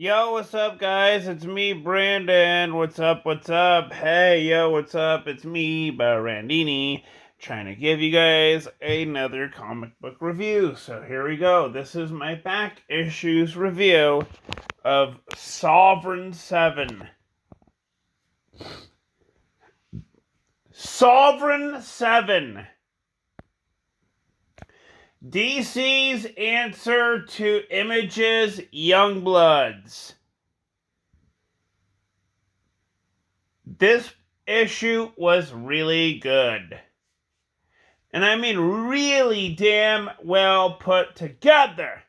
Yo, what's up, guys? It's me, Brandon. What's up? What's up? Hey, yo, what's up? It's me, Barandini, trying to give you guys another comic book review. So here we go. This is my back issues review of Sovereign 7. Sovereign 7. DC's answer to Image's Youngbloods. This issue was really good. And I mean really damn well put together.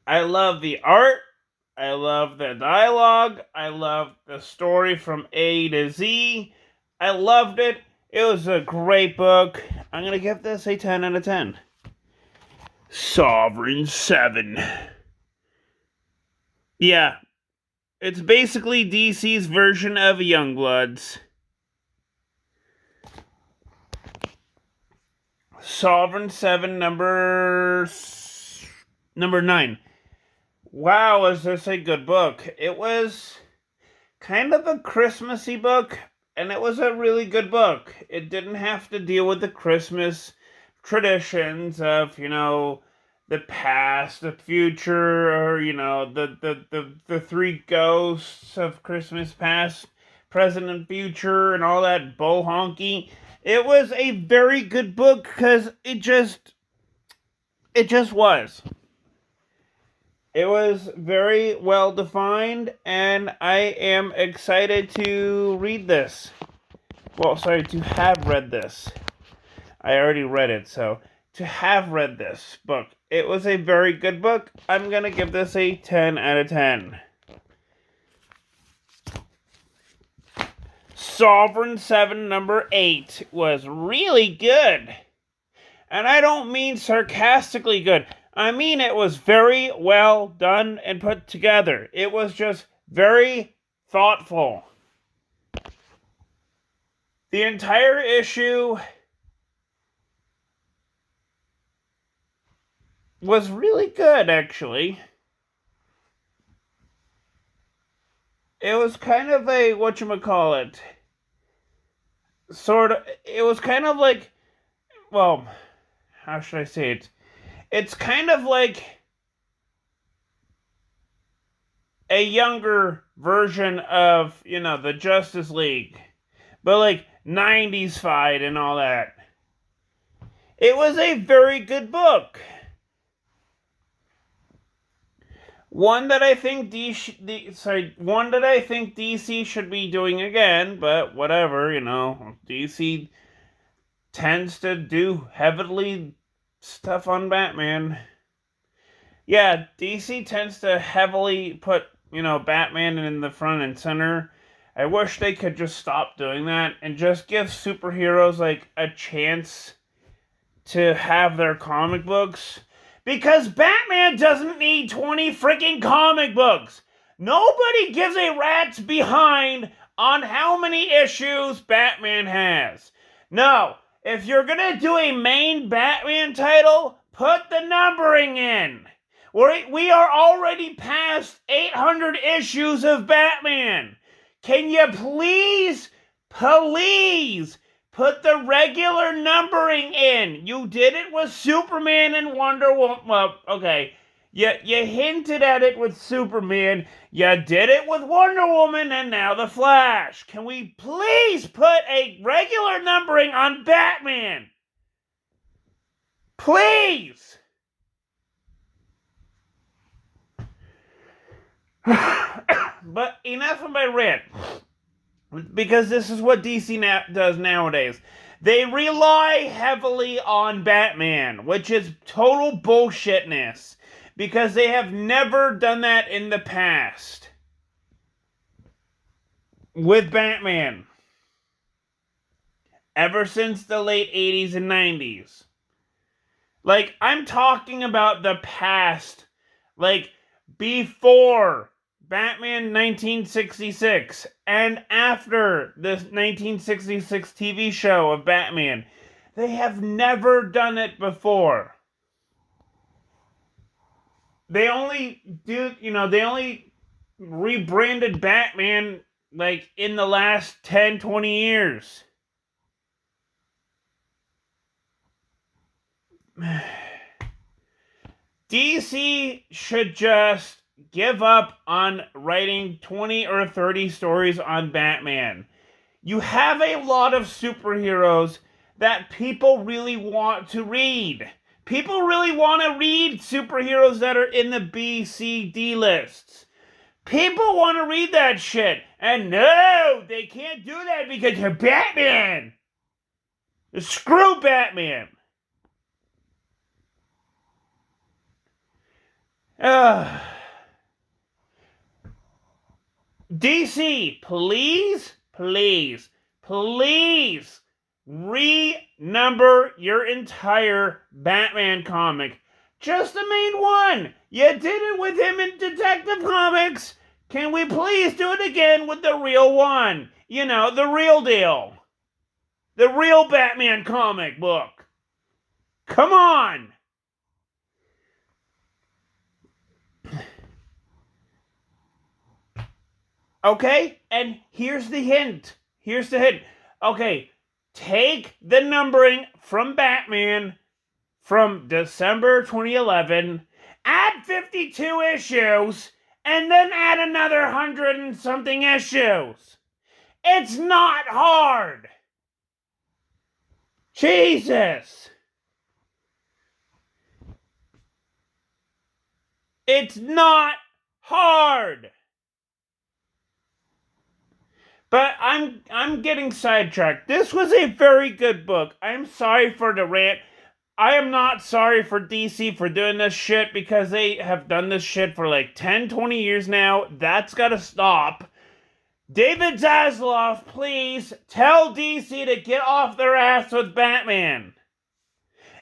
I love the art. I love the dialogue. I love the story from A to Z. I loved it. It was a great book. I'm going to give this a 10 out of 10. Sovereign 7. Yeah, it's basically DC's version of Youngbloods. Sovereign 7 number 9. Wow, is this a good book? It was kind of a Christmassy book, and it was a really good book. It didn't have to deal with the Christmas traditions of, the past, the future, or, the three ghosts of Christmas past, present, and future, and all that bull honky. It was a very good book because it just was. It was very well defined, and I am excited to read this. Well, sorry, to have read this. I already read it, so to have read this book. It was a very good book. I'm going to give this a 10 out of 10. Sovereign 7 number 8 was really good. And I don't mean sarcastically good. I mean it was very well done and put together. It was just very thoughtful. The entire issue was really good, actually. It was kind of a, whatchamacallit, it was kind of like, well, how should I say it? It's kind of like a younger version of, the Justice League. But like 90s fight and all that. It was a very good book. One that I think DC should be doing again, but whatever, DC tends to do heavily stuff on Batman. Yeah, DC tends to heavily put, Batman in the front and center. I wish they could just stop doing that and just give superheroes like a chance to have their comic books. Because Batman doesn't need 20 freaking comic books. Nobody gives a rat's behind on how many issues Batman has. No, if you're gonna do a main Batman title, put the numbering in. We are already past 800 issues of Batman. Can you please put the regular numbering in? You did it with Superman and Wonder Woman. Well, okay. You hinted at it with Superman. You did it with Wonder Woman and now The Flash. Can we please put a regular numbering on Batman? Please! But enough of my rant. Because this is what DC does nowadays. They rely heavily on Batman, which is total bullshitness. Because they have never done that in the past. With Batman. Ever since the late 80s and 90s. Like, I'm talking about the past. Like, before Batman 1966 and after the 1966 TV show of Batman. They have never done it before. they only they only rebranded Batman like in the last 10, 20 years. DC should just give up on writing 20 or 30 stories on Batman. You have a lot of superheroes that people really want to read. People really want to read superheroes that are in the B, C, D lists. People want to read that shit. And no, they can't do that because you're Batman. Screw Batman. DC, please, please, please renumber your entire Batman comic. Just the main one. You did it with him in Detective Comics. Can we please do it again with the real one? You know, the real deal. The real Batman comic book. Come on. Okay? And here's the hint. Here's the hint. Okay, take the numbering from Batman from December 2011, add 52 issues, and then add another 100 and something issues. It's not hard. Jesus. It's not hard. But I'm getting sidetracked. This was a very good book. I'm sorry for the rant. I am not sorry for DC for doing this shit because they have done this shit for like 10, 20 years now. That's gotta stop. David Zaslav, please tell DC to get off their ass with Batman.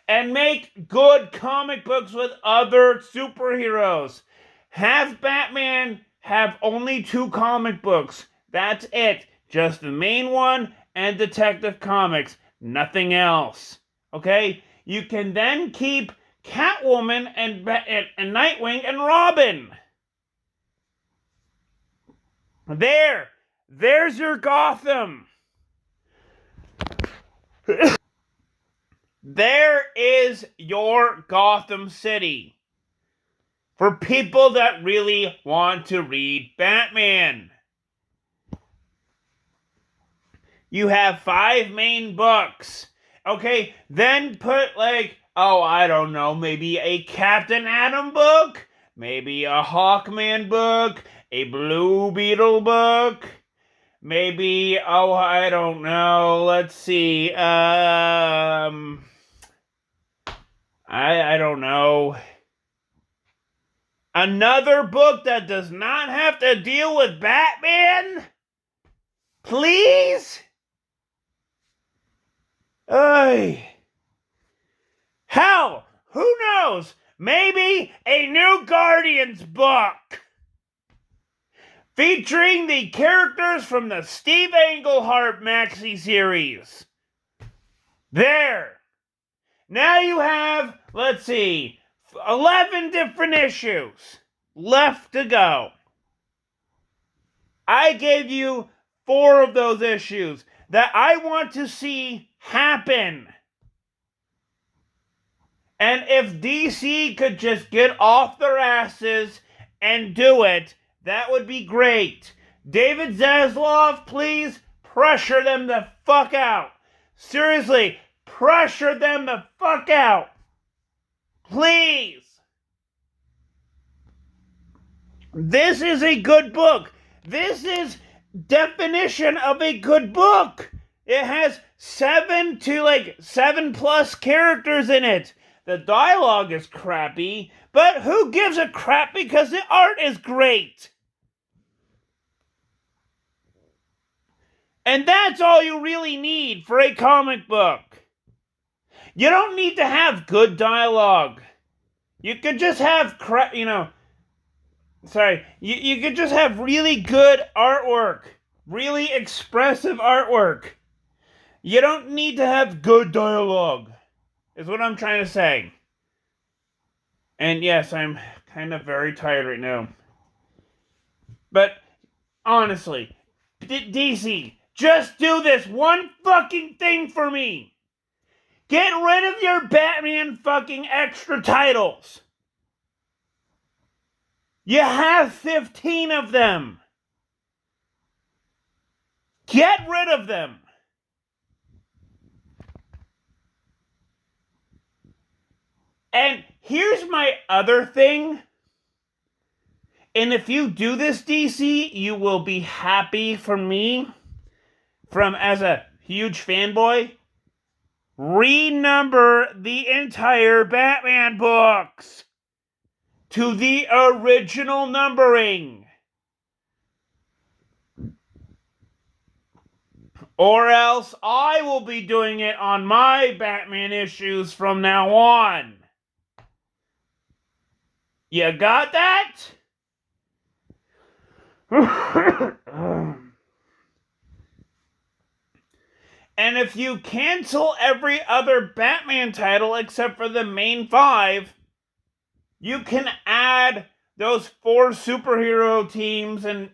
And make good comic books with other superheroes. Have Batman have only 2 comic books. That's it. Just the main one and Detective Comics. Nothing else. Okay? You can then keep Catwoman and Nightwing and Robin. There's your Gotham. There is your Gotham City. For people that really want to read Batman. You have 5 main books. Okay, then put like, I don't know, maybe a Captain Atom book, maybe a Hawkman book, a Blue Beetle book, maybe, I don't know, let's see, I don't know. Another book that does not have to deal with Batman? Please? Hell, who knows? Maybe a new Guardians book featuring the characters from the Steve Englehart maxi series. There. Now you have, let's see, 11 different issues left to go. I gave you 4 of those issues that I want to see happen. And if DC could just get off their asses and do it, that would be great. David Zaslav, please pressure them the fuck out. Seriously, pressure them the fuck out. Please. This is a good book. This is definition of a good book. It has 7 plus characters in it. The dialogue is crappy, but who gives a crap because the art is great? And that's all you really need for a comic book. You don't need to have good dialogue. You could just have you could just have really good artwork. Really expressive artwork. You don't need to have good dialogue, is what I'm trying to say. And yes, I'm kind of very tired right now. But honestly, DC, just do this one fucking thing for me. Get rid of your Batman fucking extra titles. You have 15 of them. Get rid of them. And here's my other thing. And if you do this, DC, you will be happy for me. As a huge fanboy. Renumber the entire Batman books to the original numbering. Or else I will be doing it on my Batman issues from now on. You got that? And if you cancel every other Batman title except for the main 5, you can add those 4 superhero teams and,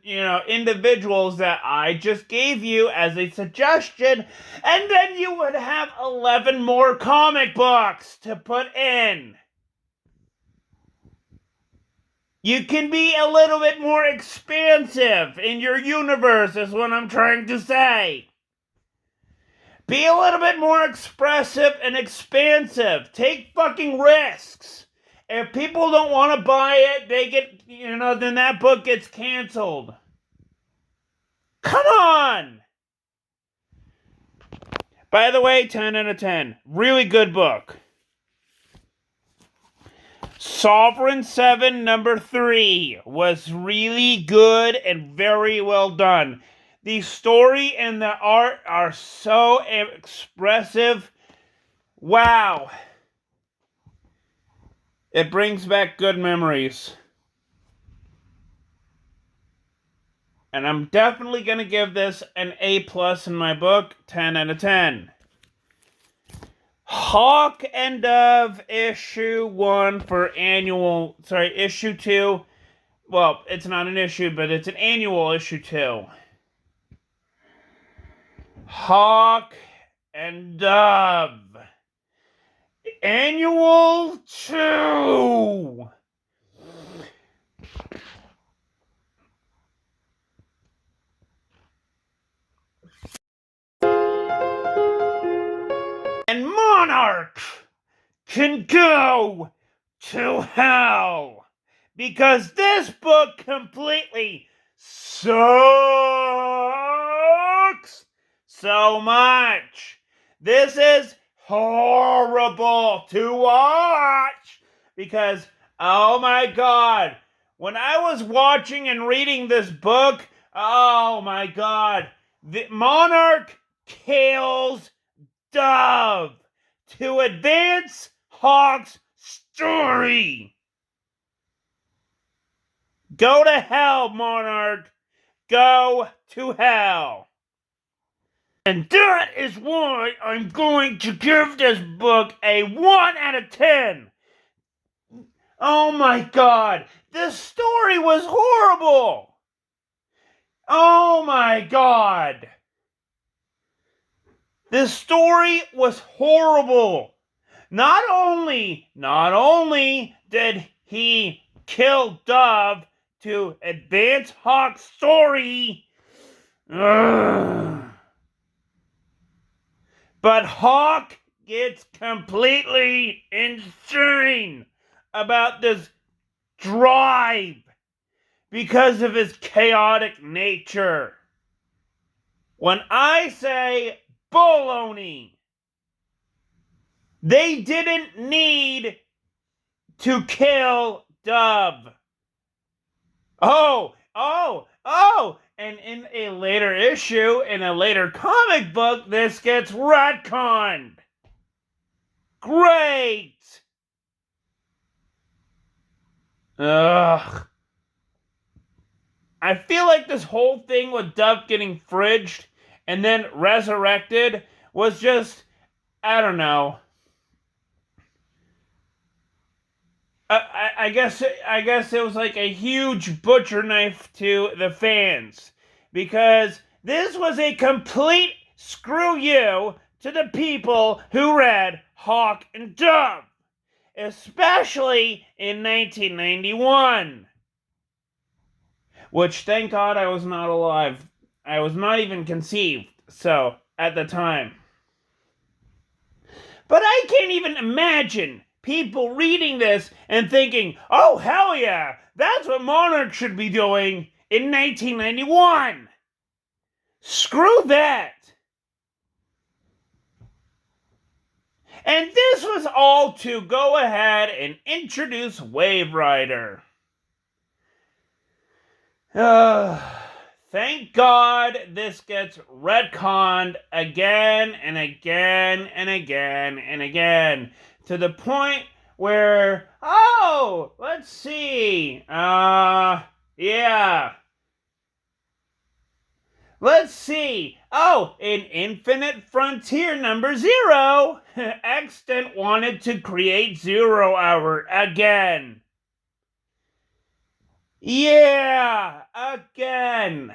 individuals that I just gave you as a suggestion, and then you would have 11 more comic books to put in. You can be a little bit more expansive in your universe, is what I'm trying to say. Be a little bit more expressive and expansive. Take fucking risks. If people don't want to buy it, they get, then that book gets canceled. Come on! By the way, 10 out of 10. Really good book. Sovereign 7 number 3 was really good and very well done. The story and the art are so expressive. Wow. It brings back good memories. And I'm definitely going to give this an A+ in my book, 10 out of 10. Hawk and Dove issue 1 for issue 2. Well, it's not an issue, but it's an annual issue 2. Hawk and Dove. Annual 2. And Monarch can go to hell. Because this book completely sucks so much. This is horrible to watch. Because, oh my God, when I was watching and reading this book, oh my God, the Monarch kills Dove to advance Hawk's story. Go to hell, Monarch. Go to hell. And that is why I'm going to give this book a 1 out of 10. Oh my God. This story was horrible. Oh my God. This story was horrible. Not only did he kill Dove to advance Hawk's story, but Hawk gets completely insane about this drive because of his chaotic nature. When I say baloney, they didn't need to kill Dove. And in a later issue, in a later comic book, this gets retconned. Great! Ugh. I feel like this whole thing with Dove getting fridged and then resurrected was just, I don't know. I guess it was like a huge butcher knife to the fans, because this was a complete screw you to the people who read Hawk and Dove, especially in 1991. Which, thank God, I was not alive. I was not even conceived, so, at the time. But I can't even imagine people reading this and thinking, oh, hell yeah, that's what Monarch should be doing in 1991. Screw that. And this was all to go ahead and introduce Wave Rider. Thank God this gets retconned again and again and again and again, to the point where, oh, let's see, yeah. Let's see. Oh, in Infinite Frontier number 0, Extant wanted to create Zero Hour again. Yeah, again.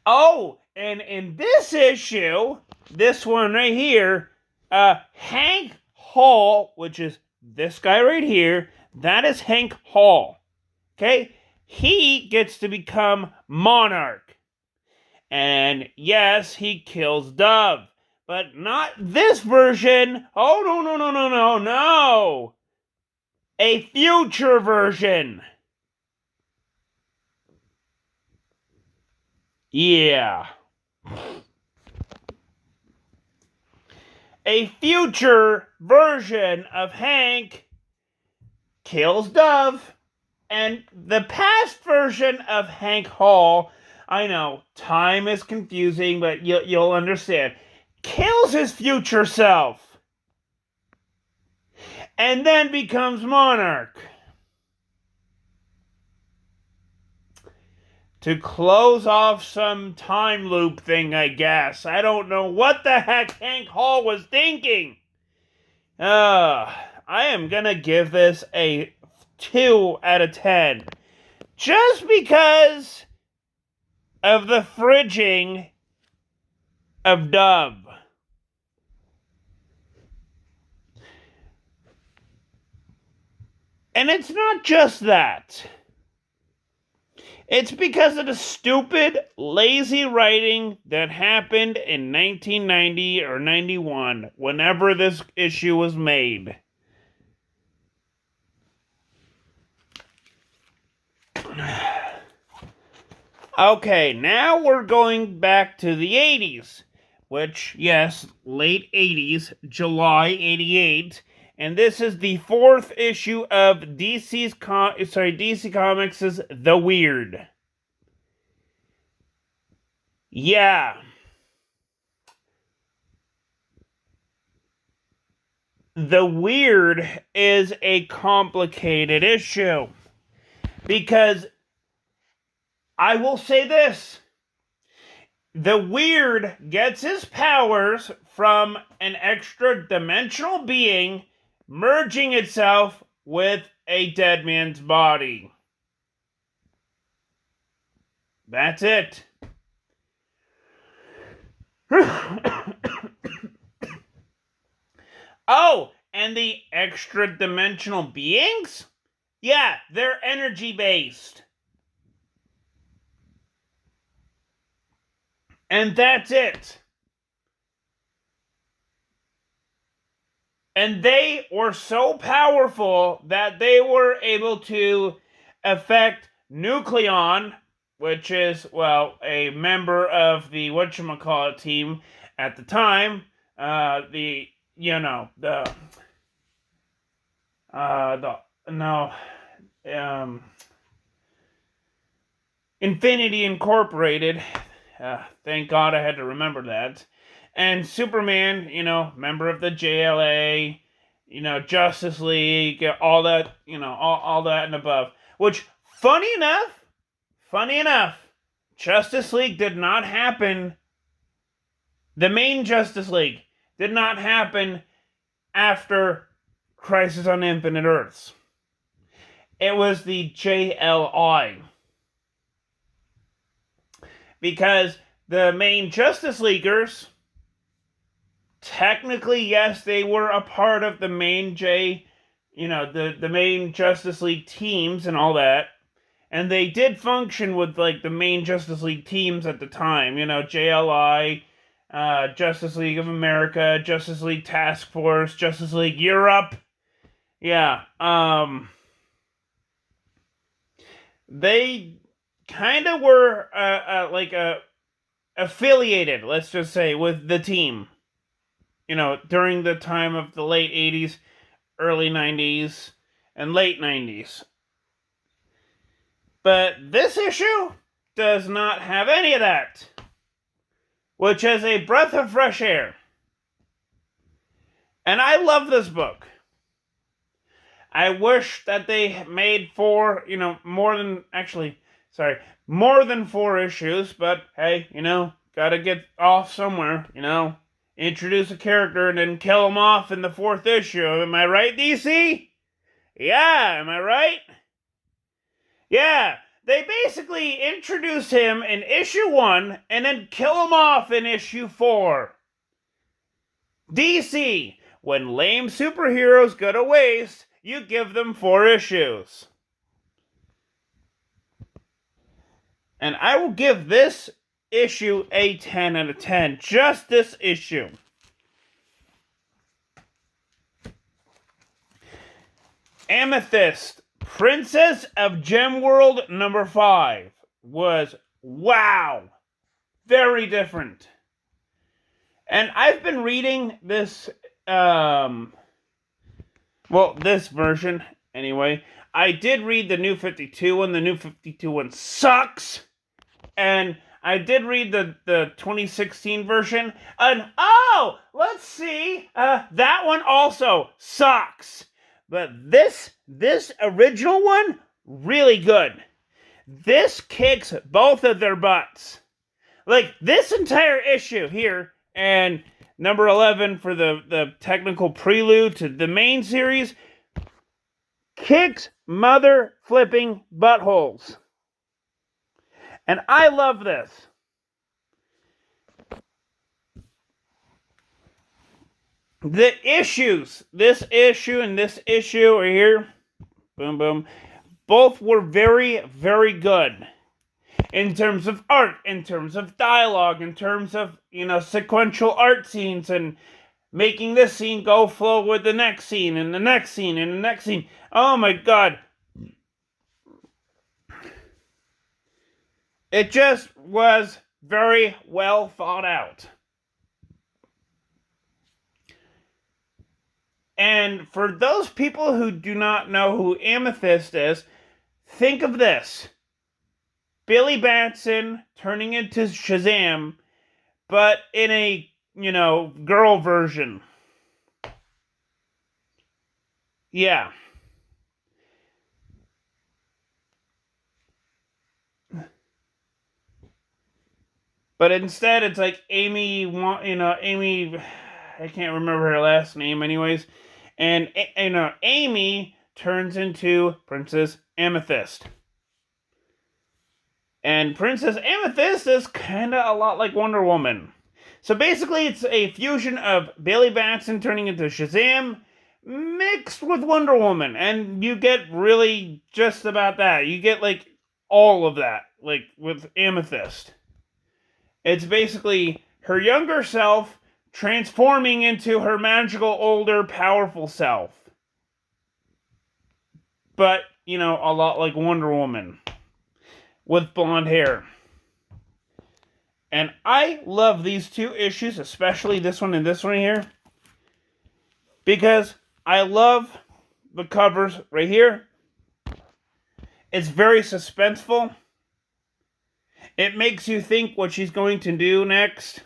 Oh, and in this issue, this one right here, Hank Hall, which is this guy right here, that is Hank Hall. Okay? He gets to become Monarch. And yes, he kills Dove. But not this version. Oh, no. A future version. Yeah. A future version of Hank kills Dove. And the past version of Hank Hall, I know, time is confusing, but you'll understand, kills his future self. And then becomes Monarch. To close off some time loop thing, I guess. I don't know what the heck Hank Hall was thinking. I am gonna give this a 2 out of 10. Just because of the fridging of Dove. And it's not just that. It's because of the stupid, lazy writing that happened in 1990 or 91, whenever this issue was made. Okay, now we're going back to the 80s, which, yes, late 80s, July 88, and this is the 4th issue of DC Comics' The Weird. Yeah. The Weird is a complicated issue, because I will say this. The Weird gets his powers from an extra-dimensional being merging itself with a dead man's body. That's it. Oh, and the extra-dimensional beings? Yeah, they're energy-based. And that's it. And they were so powerful that they were able to affect Nucleon, which is, well, a member of the whatchamacallit team at the time. Infinity Incorporated. Thank God I had to remember that. And Superman, member of the JLA, Justice League, all that, all that and above. Which, funny enough, Justice League did not happen. The main Justice League did not happen after Crisis on Infinite Earths. It was the JLI. Because the main Justice Leaguers, technically, yes, they were a part of the main the main Justice League teams and all that. And they did function with, like, the main Justice League teams at the time. JLI, Justice League of America, Justice League Task Force, Justice League Europe. Yeah, they kind of were, affiliated, let's just say, with the team. During the time of the late 80s, early 90s, and late 90s. But this issue does not have any of that, which is a breath of fresh air. And I love this book. I wish that they made more than 4 issues, but hey, gotta get off somewhere, introduce a character and then kill him off in the 4th issue. Am I right, DC? Yeah, am I right? Yeah, they basically introduce him in issue 1 and then kill him off in issue 4. DC, when lame superheroes go to waste, you give them 4 issues. And I will give this issue a 10 out of 10. Just this issue. Amethyst, Princess of Gemworld number 5 was, wow, very different. And I've been reading this, this version, anyway. I did read the New 52 one. The New 52 one sucks. And I did read the 2016 version. And, let's see, that one also sucks. But this original one, really good. This kicks both of their butts. Like, this entire issue here, and number 11 for the technical prelude to the main series, kicks mother flipping buttholes. And I love this. The issues, this issue and this issue right here, boom, boom, both were very, very good. In terms of art, in terms of dialogue, in terms of, sequential art scenes and making this scene go flow with the next scene and the next scene and the next scene. Oh my God. It just was very well thought out. And for those people who do not know who Amethyst is, think of this. Billy Batson turning into Shazam, but in a, girl version. Yeah. But instead, it's like Amy, I can't remember her last name anyways. And, Amy turns into Princess Amethyst. And Princess Amethyst is kind of a lot like Wonder Woman. So basically, it's a fusion of Billy Batson turning into Shazam mixed with Wonder Woman. And you get really just about that. You get, like, all of that, like, with Amethyst. It's basically her younger self transforming into her magical, older, powerful self. But, a lot like Wonder Woman. With blonde hair. And I love these 2 issues, especially this one and this one here. Because I love the covers right here. It's very suspenseful. It makes you think what she's going to do next.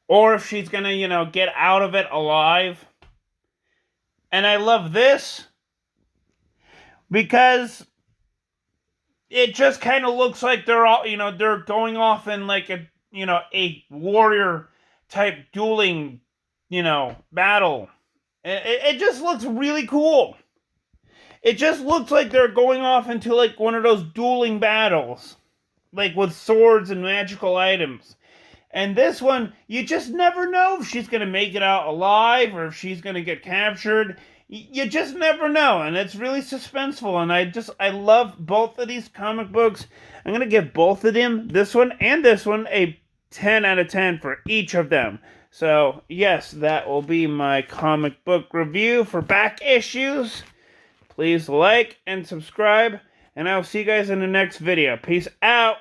Or if she's going to, get out of it alive. And I love this because it just kind of looks like they're all, they're going off in like a warrior type dueling, battle. It just looks really cool. It just looks like they're going off into like one of those dueling battles, like with swords and magical items. And this one, you just never know if she's going to make it out alive or if she's going to get captured. You just never know, and it's really suspenseful. And I love both of these comic books. I'm going to give both of them, this one and this one, a 10 out of 10 for each of them. So, yes, that will be my comic book review for back issues. Please like and subscribe, and I'll see you guys in the next video. Peace out.